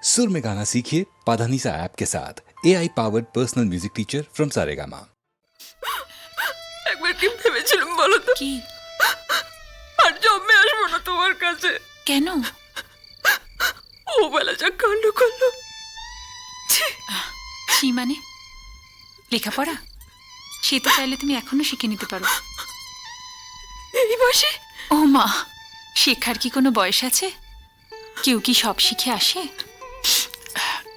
सुर में गाना सीखिए पाधानीसा ऐप के साथ AI powered personal music teacher from Saregama. একবার কি ভেবেছিলাম বলো তো কি আর জন্মে আসবো না তোমার কাছে। কেন? ও বেলা যা কাণ্ড করলো। কি মানে? লেখাপড়া সে তো চাইলে তুমি এখনো শিখে নিতে পারো। এই বয়সে? ও মা, শেখার কি কোনো বয়স আছে? কেউ কি সব শিখে আসে?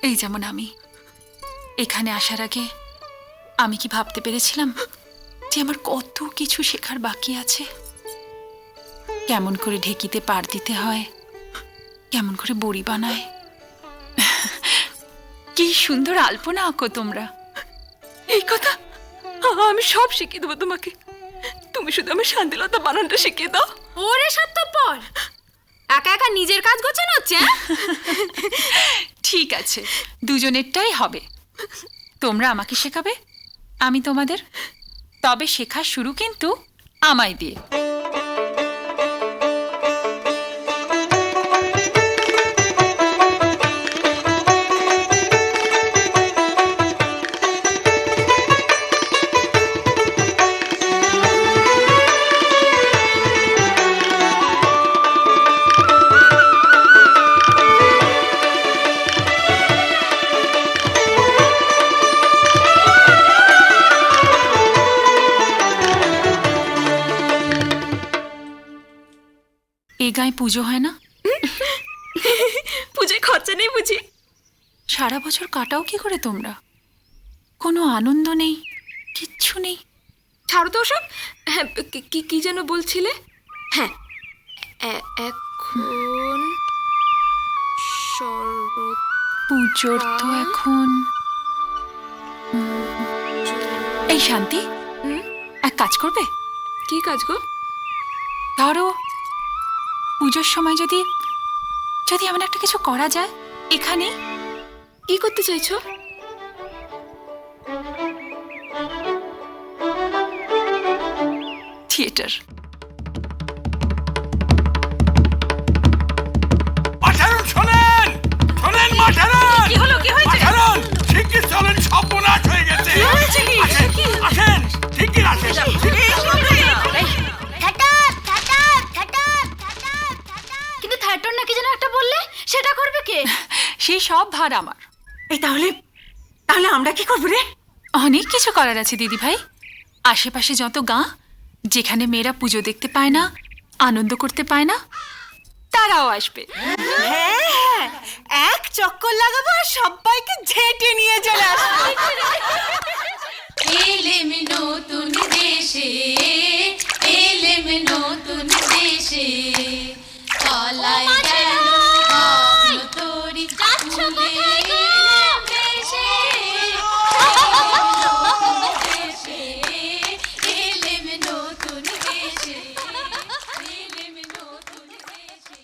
এই যেমন আমি এখানে আসার আগে আমি কি ভাবতে পেরেছিলাম যে আমার কত কিছু শেখার বাকি আছে? কেমন করে ঢেকিতে পার দিতে হয়, কেমন করে বড়ি বানায়, কি সুন্দর আলপনা আঁকো তোমরা। এই কথা আমি সব শিখিয়ে দেবো তোমাকে। তুমি শুধু আমার শান্তিলতা বানানটা শিখিয়ে দাও। ওরে স্বার্থপর, একা একা নিজের কাজ গোছানো হচ্ছে। ঠিক আছে, দুজনেরটাই হবে। তোমরা আমাকে শেখাবে, আমি তোমাদের। তবে শেখা শুরু কিন্তু আমায় দিয়ে। এই গায়ে পুজো হয় না? পুজোয় খরচা নেই বুঝি? সারা বছর কাটাও কি করে তোমরা? কোনো আনন্দ নেই, কিচ্ছু নেই। ছাড়ো তো ওসব। হ্যাঁ, কি যেন বলছিলে? হ্যাঁ, এখন শরৎ পুজোর তো এখন এই শান্তি, এক কাজ করবে? কি কাজ গো? ধরো পুজোর সময় যদি যদি এমন একটা কিছু করা যায় এখানে। কি করতে চাইছো? থিয়েটার। মাঠারুন শোনেন, শোনেন মাঠারুন। কি হলো? কি হয়েছে? মাঠারুন শিগগির চলেন, সর্বনাশ হয়ে গেছে। আসেন, শিগগির আসেন। কিন্তু থিয়েটার নাকি যেন একটা বললে, সেটা করবে কে? সেই সব ভার আমার। এই তাহলে আমরা কি করবো রে? অনেক কিছু করার আছে দিদি ভাই। আশেপাশে যত গাঁ যেখানে মেয়েরা পুজো দেখতে পায় না, আনন্দ করতে পায় না, তারাও আসবে। হ্যাঁ, এক চক্কর লাগাবো আর সবাইকে ঝেঁটে নিয়ে চলে আসবো। এলেম নতুন দেশে, এলেম নতুন দেশে, তলায় গেল ভাবল তোরি ফুলে এলেম দেশে, এলেম নতুন দেশে, এলেম নতুন দেশে।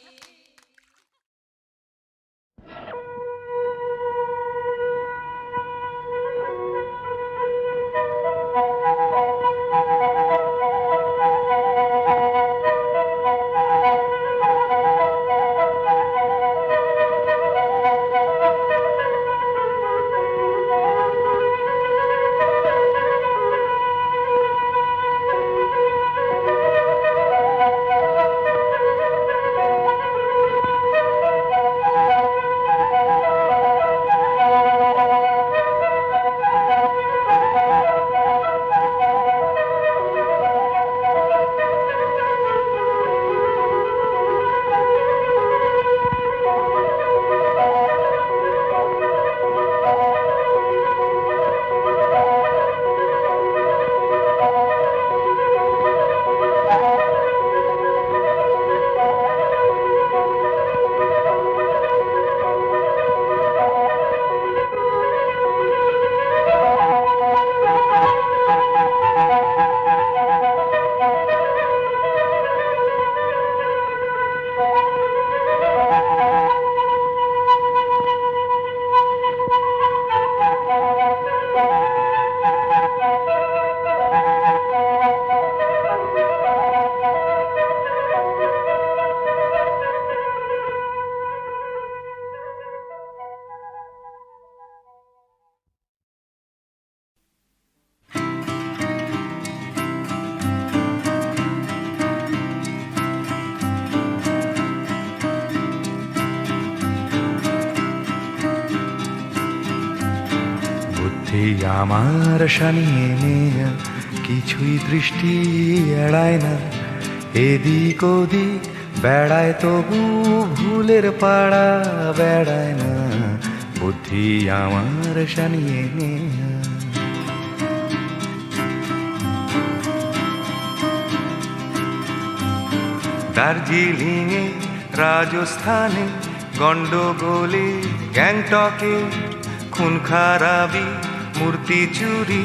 বুদ্ধি আমার সানিয়ে নেয়া কিছুই দৃষ্টি এড়ায় না, এদিক ওদিক বেড়ায় তবু ভুলের পাড়া বেড়ায় না, বুদ্ধি আমার সানিয়ে নেয়া। দার্জিলিংয়ে, রাজস্থানে, গন্ডগোলে, গ্যাংটকে, খুন খারাবি, মূর্তি চুরি,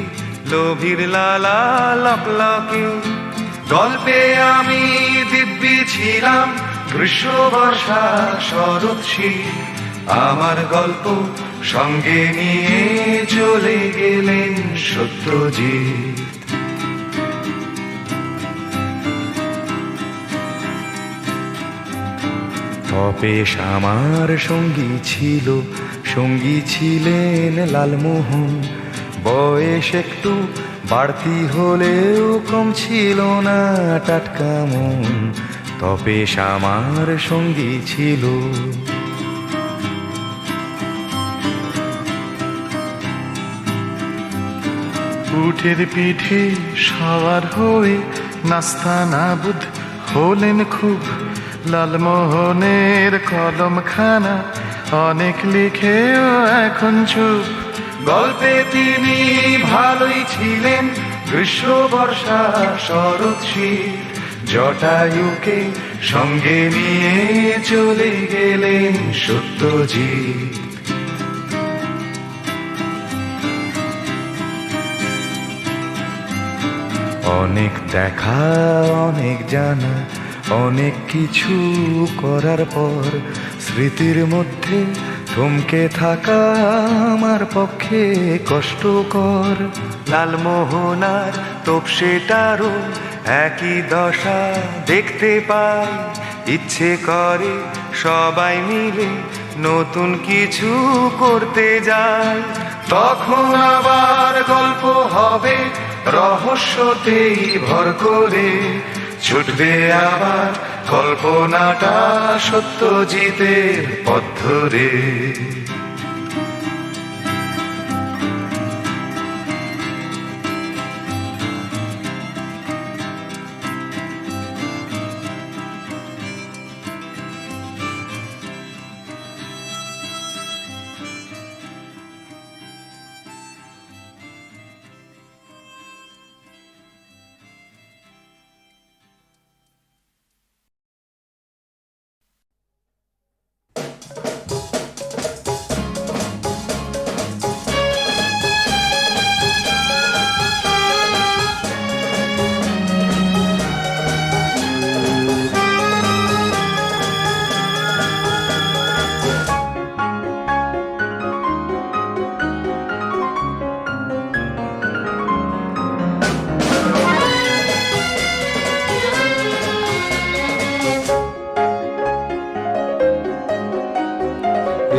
লোভীর লালা লকলকে, গল্পে আমি দিব্যি ছিলাম, গ্রীষ্ম বর্ষা শরৎ শীত, আমার গল্প সঙ্গে নিয়ে চলে গেলেন সত্যজিৎ। তপেশ আমার সঙ্গী ছিল, সঙ্গী ছিলেন লালমোহন, বয়স একটু বাড়তি হলেও কম ছিল না টাটকা মন, তপেশ আমার সঙ্গী ছিল। উঠের পিঠে সওয়ার হয়ে নাস্তা নাবুদ হলেন খুব, লালমোহনের কলমখানা অনেক লিখেও এখন চুপ, গল্পে তিনি ভালোই ছিলেন, গ্রীষ্ম বর্ষা শরৎ শীত, জটায়ুকে সঙ্গে নিয়ে চলে গেলেন সত্যজিৎ। অনেক দেখা, অনেক জানা, অনেক কিছু করার পর স্মৃতির মধ্যে থমকে থাকা আমার পক্ষে কষ্টকর, লালমোহনার তোপসেটারও একই দশা দেখতে পাই, ইচ্ছে করে সবাই মিলে নতুন কিছু করতে যায়, তখন আবার গল্প হবে রহস্যতেই ভর করে, ছুটবে আবার কল্পনাটা সত্যজিতের পথ ধরে।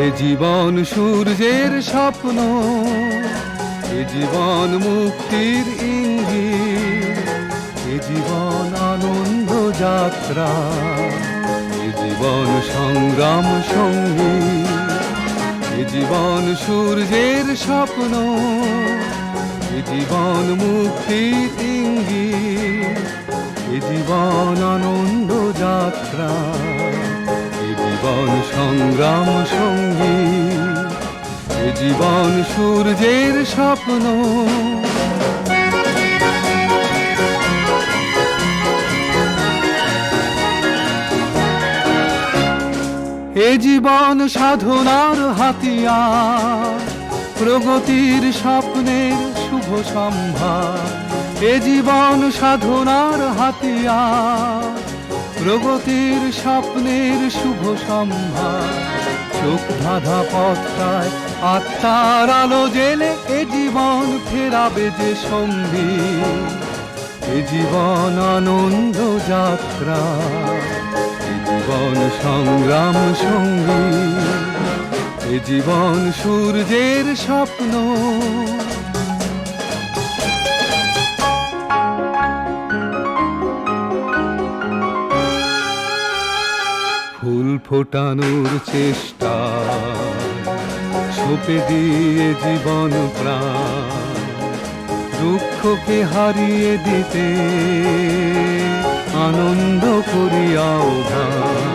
এ জীবন সূর্যের স্বপ্ন, এ জীবন মুক্তির ইঙ্গিত, এ জীবন আনন্দ যাত্রা, এ জীবন সংগ্রাম সঙ্গীত, এ জীবন সূর্যের স্বপ্ন, এ জীবন মুক্তির ইঙ্গিত, এ জীবন আনন্দ যাত্রা, জীবন সংগ্রাম সঙ্গীত, এ জীবন সূর্যের স্বপ্ন। এ জীবন সাধনার হাতিয়ার, প্রগতির স্বপ্নের শুভ সম্ভার, এ জীবন সাধনার হাতিয়ার, প্রগতির স্বপ্নের শুভ সম্ভার, চোখ ধাঁধা পথটায় আত্মার আলো জেলে এ জীবন ফেরাবে যে সঙ্গী, এ জীবন আনন্দ যাত্রা, এ জীবন সংগ্রাম সঙ্গী, এ জীবন সূর্যের স্বপ্ন। ফুল ফোটানোর চেষ্টা, সঁপে দিয়ে জীবন প্রাণ, দুঃখকে হারিয়ে দিতে আনন্দ করিয়াও গান।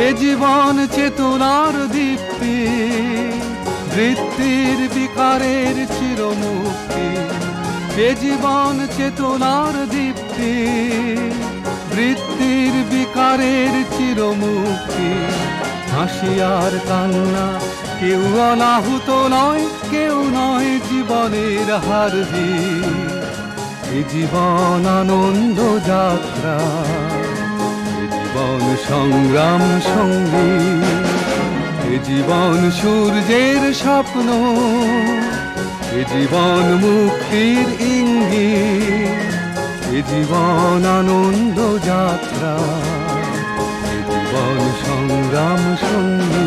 এ জীবন চেতনার দীপ্তি, বৃত্তির বিকারের চিরমুক্তি। এ জীবন চেতনার দীপ্তি, বৃত্তির বিকারের চিরমুক্তি। হাসি আর কান্না কেউ অনাহুত নয়, কেউ নয় জীবনের হারজি। এ জীবন আনন্দ যাত্রা, এ জীবন সংগ্রাম সঙ্গী। এ জীবন সূর্যের স্বপ্ন, এ জীবন মুক্তির ইঙ্গিত। এ জীবন আনন্দ যাত্রা, এ জীবন সংগ্রাম সঙ্গী।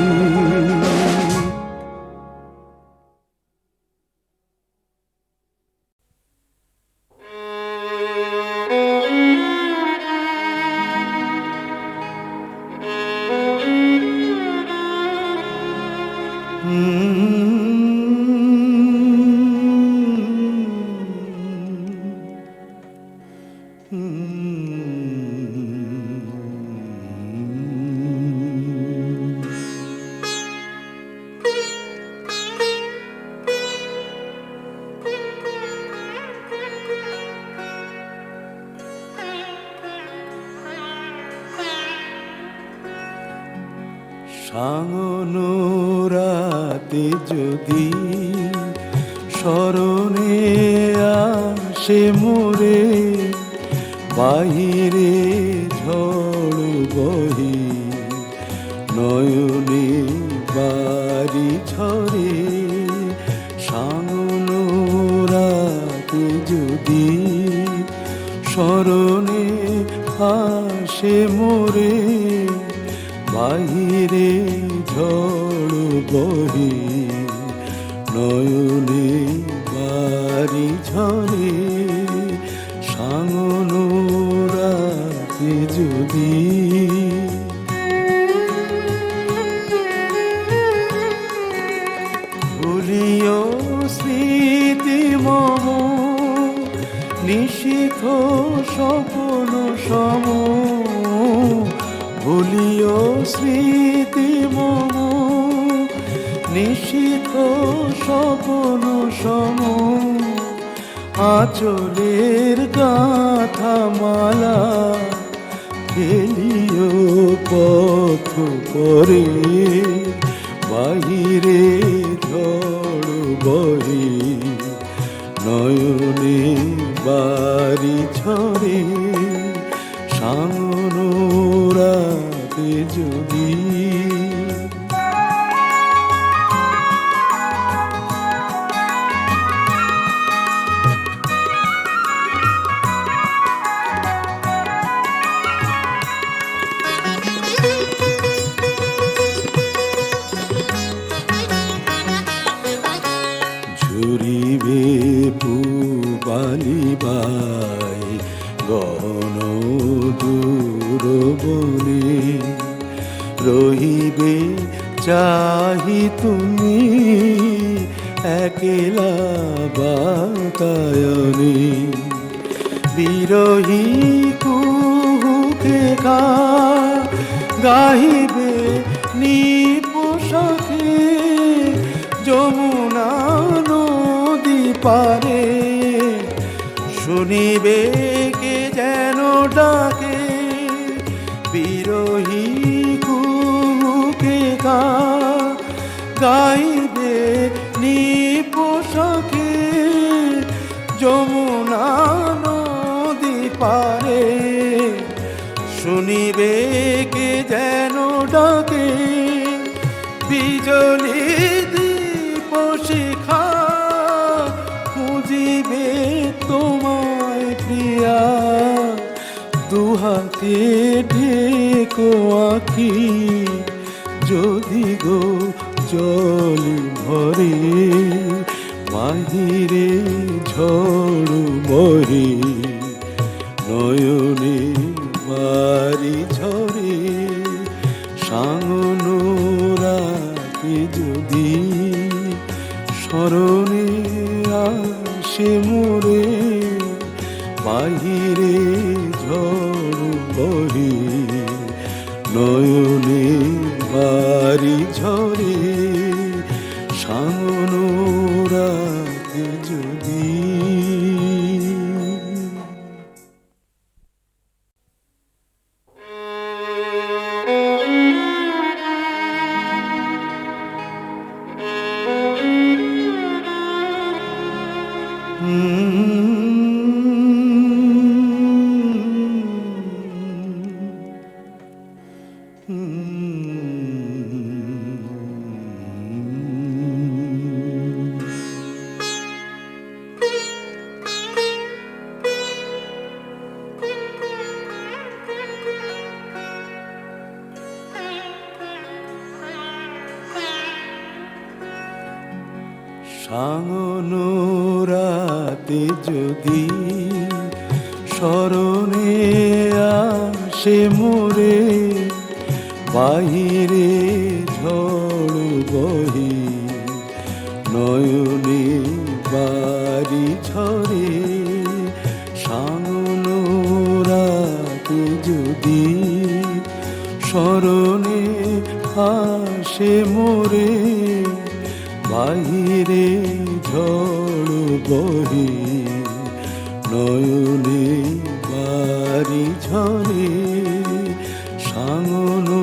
সাঙ্গনো রাতে যদি স্মরণে আসে মোরে, বাহিরে ঝড় বহি নয়নে বাড়ি ঝরে। সাঙ্গনো রাতে যদি স্মরণে আসে মোরে, বাহিরে ঝড় বহি নয়নে বাড়ি ঝরে। সাঙ্গনো রাতে যদি ভুলিও স্মৃতি মম, নিশীথ স্বপ্ন সম। ভুলিও স্মৃতি মম, নিশীথ স্বপ্ন সম। আঁচলের গাথা মালা ফেলিও পথ পরে, বাহিরে ঝড় বহি নয়নে বাড়ি ঝরে। সাঙ্গনো রাতে যদি ঝুরিবে পুবালি বাই গহন দূর বনে, রহিবে চাহি তুমি একলা বাতায়নে। বিরহী কুহুকে গাহিবে নিপোষাকে, যমুনা নদী পারে শুনিবে কে যেন ডাকে। বিরহী কুহুকে গাইবে নিপোষাকে, যমুনা নদী পারে শুনিবে কে যেন ডাকে। বিজলি দীপ শিখা খুঁজিবে তোমায় প্রিয়া, দুহাতে ঢেকো আঁখি যদি গো জল ভরে। বাহিরে ঝড় বহে নয়নে বাড়ি ঝরে। সাঙ্গনো রাতে যদি স্মরণে আসে মোরে বাহিরে ঝড় বহে নয়নে বাড়ি ঝরে সাঙ্গনো রাতে যদি সাঙ্গনো রাতে যদি স্মরণে আসে মোরে বাহিরে ঝড় বহে নয়নে বাড়ি ঝরে সাঙ্গনো রাতে যদি স্মরণে আসে মোরে বাহিরে ঝড় বহে নয়নে বাড়ি ঝরে সাঙ্গনো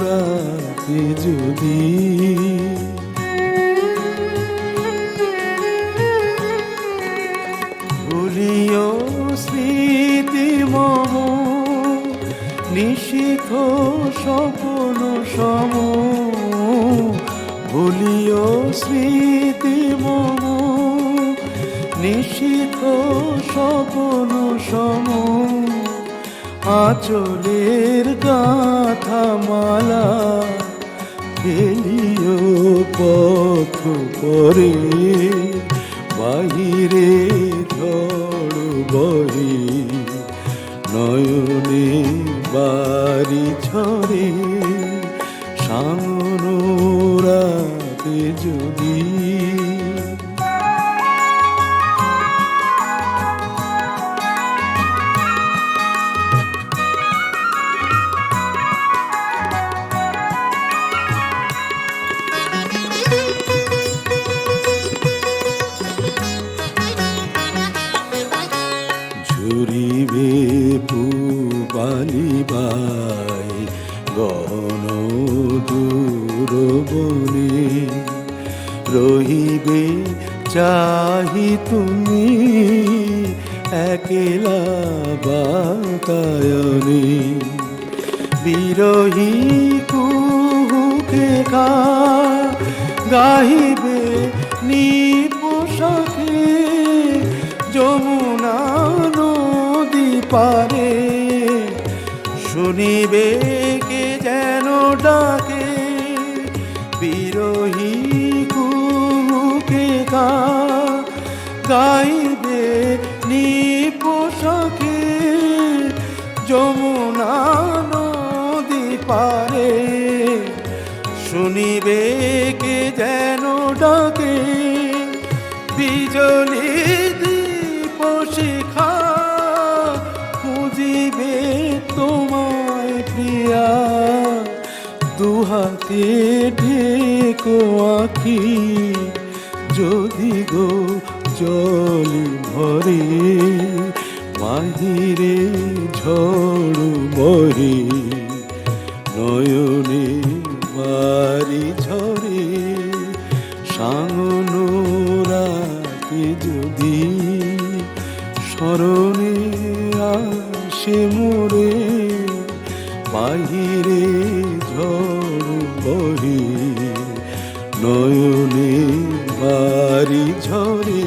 রাতে যদি ভুলিও স্মৃতি মম নিশিথ স্বপ্ন সম ভুলিও স্মৃতি মম নিশিথ স্বপ্ন সম আঁচলের গাথা মালা ফেলিও পথ পরে বাহিরে ঝড় বহে নয়নে বাড়ি ঝরে সাঙ্গনো রাতে যদি ঝুরিবে পুবালিবাই গণ দূর বনে রহিবে চাহি তুমি একলা বাতায়নে বিরহী কুহুকে গাহিবে নিপোষাকে যমুনা নদী পারে শুনিবে কে যেন ডাকে বিরহী কুহুকে গাইবে নিপোষাকে যমুনা নদী পারে শুনিবে কে যেন ডাকে বিজলি দীপ শিখা খুঁজিবে তোমায় প্রিয়া দুহাতে ঢেকো আঁখি যদি গো জল ভরে বাহিরে ঝড় বহে নয়নে বাড়ি ঝরে সাঙ্গনো রাতে যদি স্মরণে আসে মোরে বাহিরে ঝড় বহে নয়নে বাড়ি ঝরে